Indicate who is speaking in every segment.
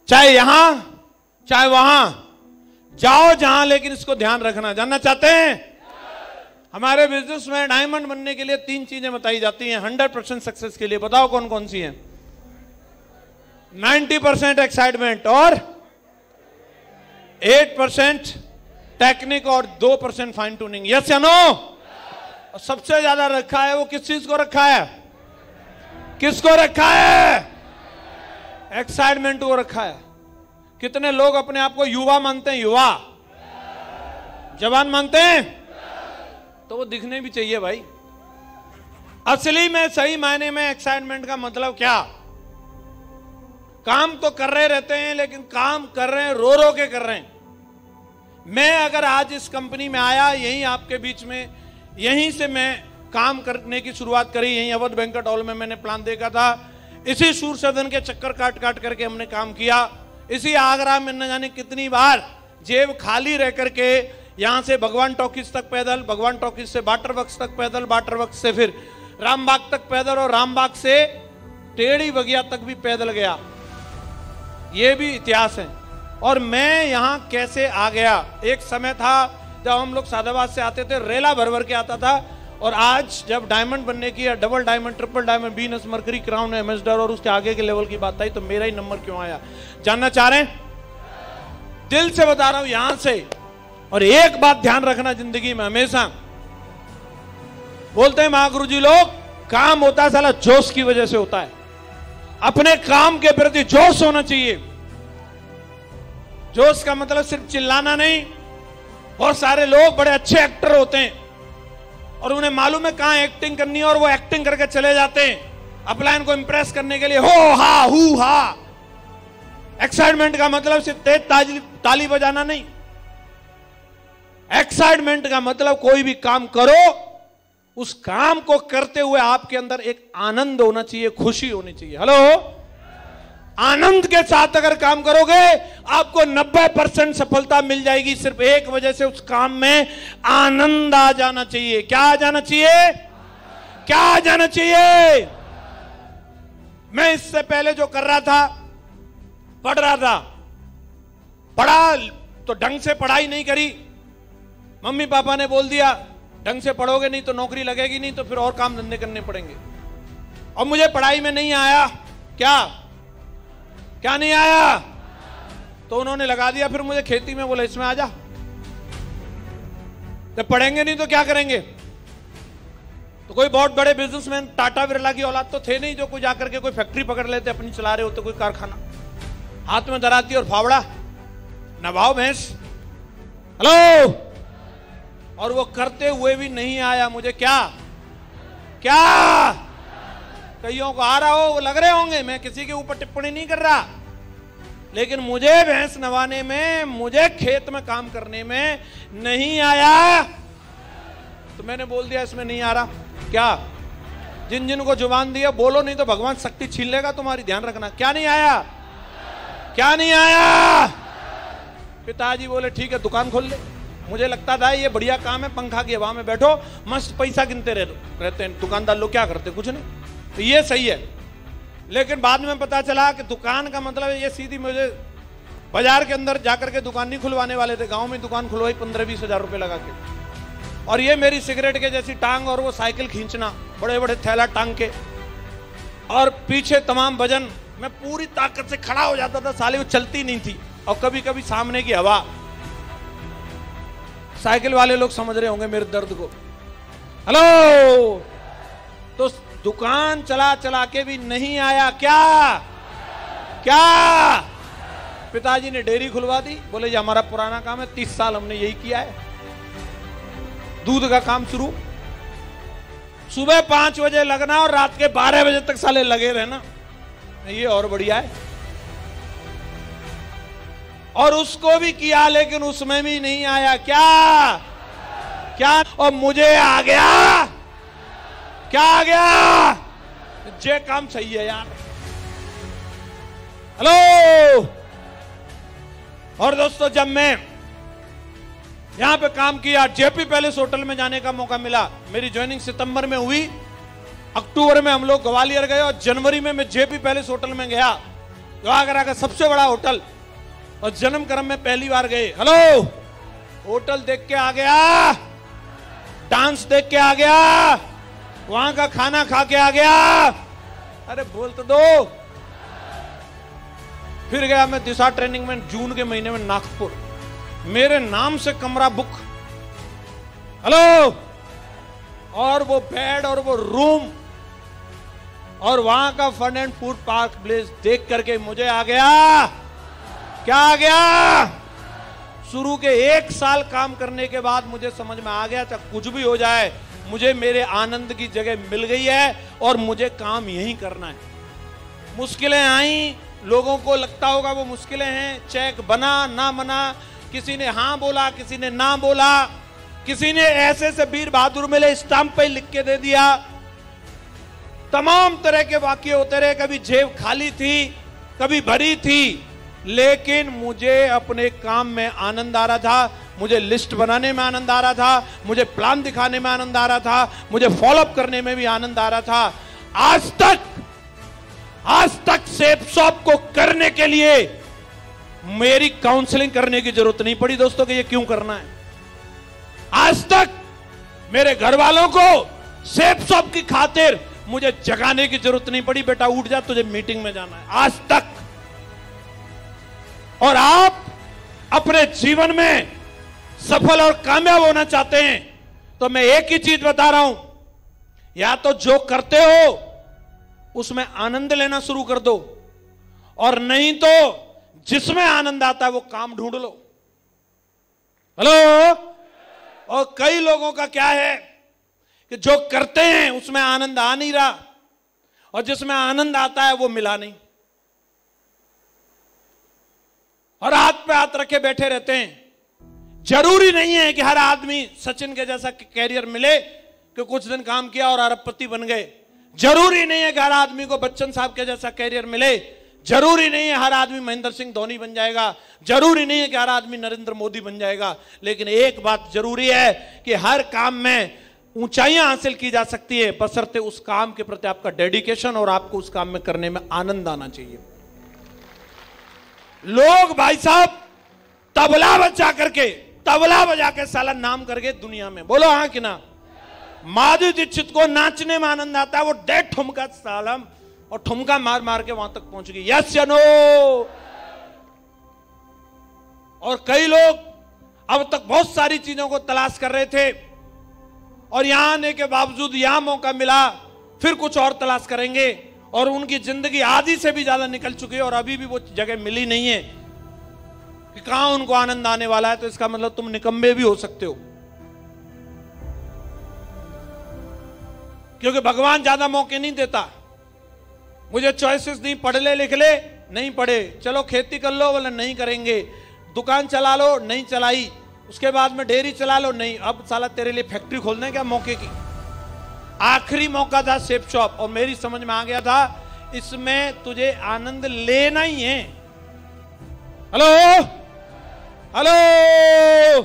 Speaker 1: चाहे यहां चाहे वहां जाओ जहां, लेकिन इसको ध्यान रखना। जानना चाहते हैं? हमारे बिजनेस में डायमंड बनने के लिए 3 चीजें बताई जाती हैं 100% सक्सेस के लिए। बताओ कौन कौन सी हैं? 90% एक्साइटमेंट और 8% टेक्निक और 2% फाइन ट्यूनिंग। यस या नो? और सबसे ज्यादा रखा है वो किस चीज को रखा है? किसको रखा है? एक्साइटमेंट को रखा है। कितने लोग अपने आप को युवा मानते हैं? युवा, जवान मानते हैं? तो वो दिखने भी चाहिए भाई। असली में सही मायने में एक्साइटमेंट का मतलब क्या? काम तो कर रहे रहते हैं, लेकिन काम कर रहे हैं रो रो के कर रहे हैं। मैं अगर आज इस कंपनी में आया, यहीं आपके बीच में, यहीं से मैं काम करने की शुरुआत करी। यहीं अवध बैंक्वेट हॉल में मैंने प्लान देखा था। इसी सूर सदन के चक्कर काट काट करके हमने काम किया। इसी आगरा में न जाने कितनी बार जेब खाली रह करके यहां से भगवान टॉकीज तक पैदल, भगवान टॉकीज से बाटर बक्स तक पैदल, बाटर बक्स से फिर रामबाग तक पैदल, और रामबाग से टेढ़ी बगिया तक भी पैदल गया। ये भी इतिहास है। और मैं यहां कैसे आ गया? एक समय था जब हम लोग सादाबाद से आते थे, रेला भर भर के आता था। और आज जब डायमंड बनने की, double diamond, triple diamond, beans, mercury, crown, ambassador और उसके आगे के लेवल की बात आई, तो मेरा ही नंबर क्यों आया? जानना चाह रहे हैं? दिल से बता रहा हूं यहां से। और एक बात ध्यान रखना जिंदगी में हमेशा, बोलते हैं महागुरु जी लोग, काम होता है साला जोश की वजह से होता है। अपने काम के प्रति जोश होना चाहिए। जोश का मतलब सिर्फ चिल्लाना नहीं। बहुत सारे लोग बड़े अच्छे एक्टर होते हैं और उन्हें मालूम है कहां एक्टिंग करनी है, और वो एक्टिंग करके चले जाते हैं अपलाइन को इंप्रेस करने के लिए। हो हा हु हा। एक्साइटमेंट का मतलब सिर्फ तेज ताली बजाना नहीं। एक्साइटमेंट का मतलब कोई भी काम करो, उस काम को करते हुए आपके अंदर एक आनंद होना चाहिए, खुशी होनी चाहिए। हेलो, आनंद के साथ अगर काम करोगे आपको 90% सफलता मिल जाएगी। सिर्फ एक वजह से, उस काम में आनंद आ जाना चाहिए। क्या आ जाना चाहिए? क्या आ जाना चाहिए? मैं इससे पहले जो कर रहा था, पढ़ रहा था, पढ़ा तो ढंग से पढ़ाई नहीं करी। मम्मी पापा ने बोल दिया ढंग से पढ़ोगे नहीं तो नौकरी लगेगी नहीं, तो फिर और काम धंधे करने पड़ेंगे। और मुझे पढ़ाई में नहीं आया। क्या नहीं आया? तो उन्होंने लगा दिया फिर मुझे खेती में। बोला इसमें आ जा। जब पढ़ेंगे नहीं तो क्या करेंगे? तो कोई बहुत बड़े बिजनेसमैन, टाटा बिरला की औलाद तो थे नहीं जो कोई जाकर के कोई फैक्ट्री पकड़ लेते, अपनी चला रहे होते, कोई कारखाना हाथ में धराती और फावड़ा नवाओ भैंस। हेलो, और वो करते हुए भी नहीं आया मुझे। क्या कईयों को आ रहा हो, वो लग रहे होंगे, मैं किसी के ऊपर टिप्पणी नहीं कर रहा, लेकिन मुझे भैंस नवाने में, मुझे खेत में काम करने में नहीं आया। तो मैंने बोल दिया इसमें नहीं आ रहा। क्या? जिन जिन को जुबान दिया बोलो, नहीं तो भगवान शक्ति छीन लेगा तुम्हारी। ध्यान रखना। क्या नहीं आया? क्या नहीं आया? पिताजी बोले ठीक है दुकान खोल ले। मुझे लगता था ये बढ़िया काम है, पंखा की हवा में बैठो मस्त पैसा गिनते रहते हैं दुकानदार लोग। क्या करते? कुछ नहीं। तो ये सही है। लेकिन बाद में पता चला कि दुकान का मतलब ये सीधी, मुझे बाजार के अंदर जाकर के दुकान नहीं खुलवाने वाले थे। गांव में दुकान खुलवाई 15-20 हजार रुपए लगा के। और ये मेरी सिगरेट के जैसी टांग और वो साइकिल खींचना, बड़े बड़े थैला टांग के, और पीछे तमाम वजन। मैं पूरी ताकत से खड़ा हो जाता था, साले वो चलती नहीं थी। और कभी कभी सामने की हवा। साइकिल वाले लोग समझ रहे होंगे मेरे दर्द को। हेलो, तो दुकान चला चला के भी नहीं आया। क्या? पिताजी ने डेयरी खुलवा दी। बोले ये हमारा पुराना काम है, 30 साल हमने यही किया है। दूध का काम शुरू, सुबह 5 बजे लगना और रात के 12 बजे तक साले लगे रहना। ये और बढ़िया है। और उसको भी किया, लेकिन उसमें भी नहीं आया। क्या? और मुझे आ गया। क्या आ गया? जे काम सही है यार। हेलो, और दोस्तों जब मैं यहां पे काम किया, जेपी पैलेस होटल में जाने का मौका मिला। मेरी ज्वाइनिंग सितंबर में हुई, अक्टूबर में हम लोग ग्वालियर गए और जनवरी में मैं जेपी पैलेस होटल में गया। जो आगरा का सबसे बड़ा होटल, और जन्म कर्म में पहली बार गए। हेलो, होटल देख के आ गया, डांस देख के आ गया, वहां का खाना खा के आ गया। अरे बोल तो दो। फिर गया मैं दिशा ट्रेनिंग में जून के महीने में नागपुर, मेरे नाम से कमरा बुक। हेलो, और वो बेड और वो रूम और वहां का fun and food park place देख करके मुझे आ गया, क्या आ गया? शुरू के 1 साल काम करने के बाद मुझे समझ में आ गया, चाहे कुछ भी हो जाए, मुझे मेरे आनंद की जगह मिल गई है और मुझे काम यही करना है। मुश्किलें आई, लोगों को लगता होगा वो मुश्किलें हैं, चेक बना ना बना, किसी ने हां बोला, किसी ने ना बोला, किसी ने ऐसे से वीर बहादुर मिले स्टाम्प पे लिख के दे दिया। तमाम तरह के वाक्य होते रहे, कभी जेब खाली थी, कभी भरी थी, लेकिन मुझे अपने काम में आनंद आ रहा था, मुझे लिस्ट बनाने में आनंद आ रहा था, मुझे प्लान दिखाने में आनंद आ रहा था, मुझे फॉलोअप करने में भी आनंद आ रहा था। आज तक सेफ शॉप को करने के लिए मेरी काउंसलिंग करने की जरूरत नहीं पड़ी दोस्तों कि ये क्यों करना है। आज तक मेरे घर वालों को सेफ शॉप की खातिर मुझे जगाने की जरूरत नहीं पड़ी, बेटा उठ जा, तुझे मीटिंग में जाना है, आज तक। और आप अपने जीवन में सफल और कामयाब होना चाहते हैं तो मैं एक ही चीज बता रहा हूं, या तो जो करते हो उसमें आनंद लेना शुरू कर दो, और नहीं तो जिसमें आनंद आता है वो काम ढूंढ लो। हेलो, और कई लोगों का क्या है कि जो करते हैं उसमें आनंद आ नहीं रहा, और जिसमें आनंद आता है वो मिला नहीं, और हाथ पे हाथ रखे बैठे रहते हैं। जरूरी नहीं है कि हर आदमी सचिन के जैसा कैरियर मिले कि कुछ दिन काम किया और अरबपति बन गए। जरूरी नहीं है कि हर आदमी को बच्चन साहब के जैसा कैरियर मिले। जरूरी नहीं है हर आदमी महेंद्र सिंह धोनी बन जाएगा। जरूरी नहीं है कि हर आदमी नरेंद्र मोदी बन जाएगा। लेकिन एक बात जरूरी है कि हर काम में ऊंचाइयां हासिल की जा सकती है, बशर्ते उस काम के प्रति आपका डेडिकेशन और आपको उस काम में करने में आनंद आना चाहिए। लोग भाई साहब तबला बजा के साला नाम करके दुनिया में, बोलो हाँ कि ना। माधुरी दीक्षित को नाचने में आनंद आता है, वो 1.5 ठुमका सालम और ठुमका मार मार के वहां तक पहुंच गई। यस या नो? और कई लोग अब तक बहुत सारी चीजों को तलाश कर रहे थे और यहां आने के बावजूद यहां मौका मिला, फिर कुछ और तलाश करेंगे, और उनकी जिंदगी आधी से भी ज्यादा निकल चुकी है और अभी भी वो जगह मिली नहीं है कि कहां उनको आनंद आने वाला है। तो इसका मतलब तुम निकम्मे भी हो सकते हो, क्योंकि भगवान ज्यादा मौके नहीं देता। मुझे चॉइसेस नहीं, पढ़ ले लिख ले, नहीं पढ़े, चलो खेती कर लो, बोले नहीं करेंगे, दुकान चला लो, नहीं चलाई, उसके बाद में डेयरी चला लो, नहीं, अब साला तेरे लिए फैक्ट्री खोलना है क्या मौके की। आखिरी मौका था सेफ शॉप, और मेरी समझ में आ गया था इसमें तुझे आनंद लेना ही है। हेलो हेलो,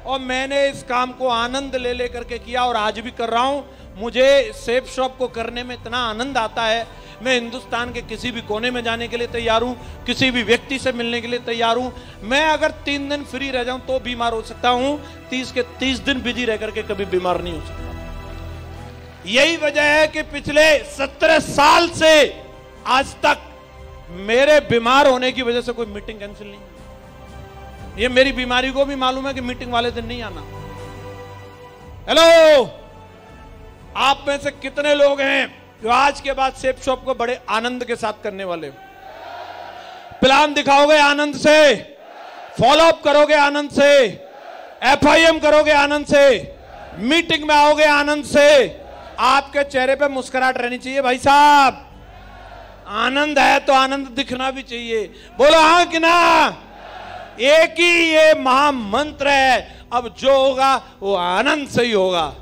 Speaker 1: और मैंने इस काम को आनंद ले ले करके किया और आज भी कर रहा हूं। मुझे सेफ शॉप को करने में इतना आनंद आता है, मैं हिंदुस्तान के किसी भी कोने में जाने के लिए तैयार हूं, किसी भी व्यक्ति से मिलने के लिए तैयार हूं। मैं अगर 3 दिन फ्री रह जाऊं तो बीमार हो सकता हूं, 30 के 30 दिन बिजी रह करके कभी बीमार नहीं हो सकता। यही वजह है कि पिछले 17 साल से आज तक मेरे बीमार होने की वजह से कोई मीटिंग कैंसिल नहीं। ये मेरी बीमारी को भी मालूम है कि मीटिंग वाले दिन नहीं आना। हेलो, आप में से कितने लोग हैं जो आज के बाद सेफ शॉप को बड़े आनंद के साथ करने वाले? प्लान दिखाओगे आनंद से, फॉलोअप करोगे आनंद से, FIM करोगे आनंद से, मीटिंग में आओगे आनंद से। आपके चेहरे पे मुस्कुराहट रहनी चाहिए भाई साहब। आनंद है तो आनंद दिखना भी चाहिए, बोलो हाँ कि ना। एक ही ये महामंत्र है, अब जो होगा वो आनंद से ही होगा।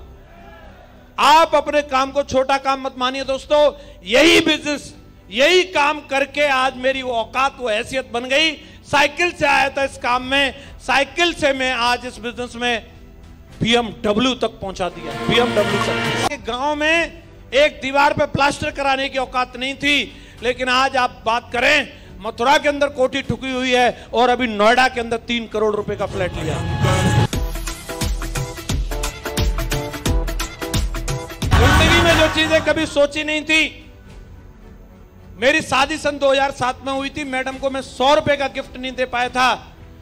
Speaker 1: आप अपने काम को छोटा काम मत मानिए दोस्तों। यही बिजनेस, यही काम करके आज मेरी वो औकात, वो हैसियत बन गई। साइकिल से आया था इस काम में, साइकिल से मैं आज इस बिजनेस में BMW तक पहुंचा दिया। BMW तक। गांव में एक दीवार पे प्लास्टर कराने की औकात नहीं थी, लेकिन आज आप बात करें मथुरा के अंदर कोठी ठुकी हुई है और अभी नोएडा के अंदर 3 करोड़ रुपए का फ्लैट लिया। जिंदगी में जो चीजें कभी सोची नहीं थी। मेरी शादी सन 2007 में हुई थी। मैडम को मैं 100 रुपए का गिफ्ट नहीं दे पाया था,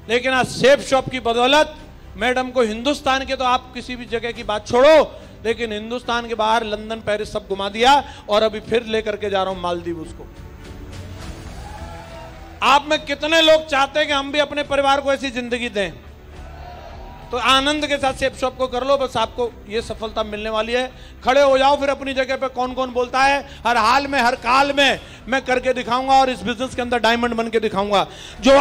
Speaker 1: लेकिन आज सेफ शॉप की बदौलत मैडम को हिंदुस्तान के, तो आप किसी भी जगह की बात छोड़ो, लेकिन हिंदुस्तान के बाहर लंदन पेरिस सब घुमा दिया और अभी फिर लेकर के जा रहा हूं मालदीव उसको। आप में कितने लोग चाहते हैं कि हम भी अपने परिवार को ऐसी जिंदगी दें? तो आनंद के साथ सेफ शॉप को कर लो, बस आपको ये सफलता मिलने वाली है। खड़े हो जाओ फिर अपनी जगह पे। कौन कौन बोलता है हर हाल में हर काल में मैं करके दिखाऊंगा और इस बिजनेस के अंदर डायमंड बन के दिखाऊंगा। जो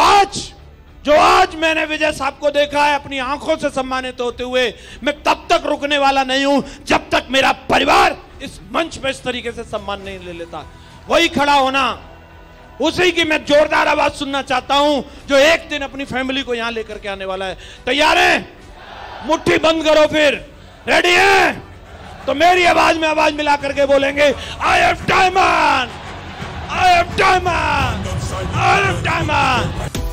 Speaker 1: आज मैंने विजय साहब को देखा है अपनी आंखों से सम्मानित होते हुए, मैं तब तक रुकने वाला नहीं हूं जब तक मेरा परिवार इस मंच पे इस तरीके से सम्मान नहीं ले लेता। वही खड़ा होना, उसी की मैं जोरदार आवाज सुनना चाहता हूं जो एक दिन अपनी फैमिली को यहां लेकर के आने वाला है। तैयार है? मुट्ठी बंद करो फिर। रेडी है? तो मेरी आवाज में आवाज मिला करके बोलेंगे I am diamond, I am diamond, I am diamond.